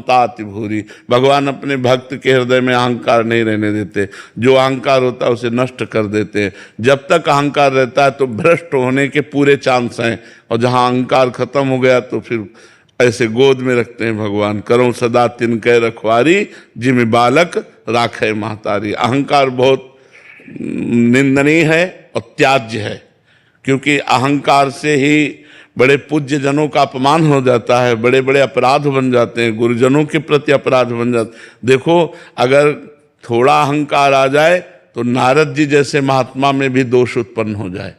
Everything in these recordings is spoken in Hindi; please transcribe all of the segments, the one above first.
ताति भूरी। भगवान अपने भक्त के हृदय में अहंकार नहीं रहने देते, जो अहंकार होता है उसे नष्ट कर देते हैं। जब तक अहंकार रहता है तो भ्रष्ट होने के पूरे चांस हैं, और जहां अहंकार खत्म हो गया तो फिर ऐसे गोद में रखते हैं भगवान। करो सदा तिनके रखवारी, जिम बालक राखे महतारी। अहंकार बहुत निंदनीय है और त्याज्य है, क्योंकि अहंकार से ही बड़े पूज्य जनों का अपमान हो जाता है, बड़े बड़े अपराध बन जाते हैं, गुरुजनों के प्रति अपराध बन जाते। देखो, अगर थोड़ा अहंकार आ जाए तो नारद जी जैसे महात्मा में भी दोष उत्पन्न हो जाए।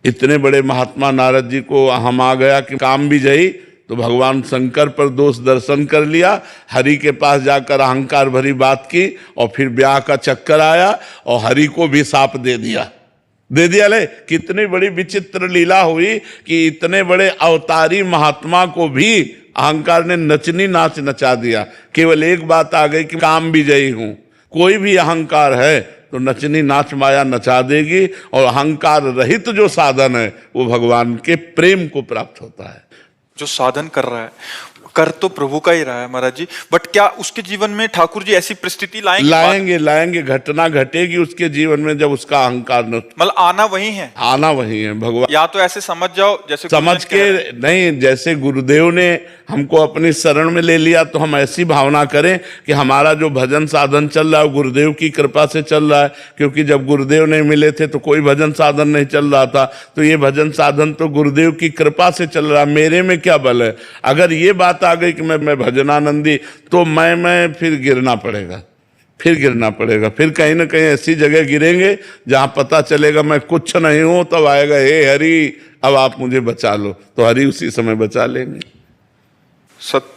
इतने बड़े महात्मा नारद जी को हम आ गया कि काम भी जई, तो भगवान शंकर पर दोष दर्शन कर लिया, हरि के पास जाकर अहंकार भरी बात की, और फिर ब्याह का चक्कर आया और हरि को भी शाप दे दिया ले। कितनी बड़ी विचित्र लीला हुई कि इतने बड़े अवतारी महात्मा को भी अहंकार ने नचनी नाच नचा दिया। केवल एक बात आ गई कि काम भी जई हूं। कोई भी अहंकार है तो नचनी नाच माया नचा देगी, और अहंकार रहित जो साधन है वो भगवान के प्रेम को प्राप्त होता है। जो साधन कर रहा है, कर तो प्रभु का ही रहा है महाराज जी, बट क्या उसके जीवन में ठाकुर जी ऐसी परिस्थिति लाएंगे घटना घटेगी उसके जीवन में जब उसका अहंकार न, मतलब आना वही है भगवान। या तो ऐसे समझ जाओ जैसे समझ के नहीं, जैसे गुरुदेव ने हमको अपनी शरण में ले लिया तो हम ऐसी भावना करें कि हमारा जो भजन साधन चल रहा है गुरुदेव की कृपा से चल रहा है, क्योंकि जब गुरुदेव नहीं मिले थे तो कोई भजन साधन नहीं चल रहा था। तो ये भजन साधन तो गुरुदेव की कृपा से चल रहा है, मेरे में क्या बल है। अगर ये बात आ गई कि मैं भजनानंदी, तो मैं फिर गिरना पड़ेगा, फिर कहीं ना कहीं ऐसी जगह गिरेंगे जहां पता चलेगा मैं कुछ नहीं हूं, तब आएगा हे हरि अब आप मुझे बचा लो, तो हरि उसी समय बचा लेंगे। सत्य।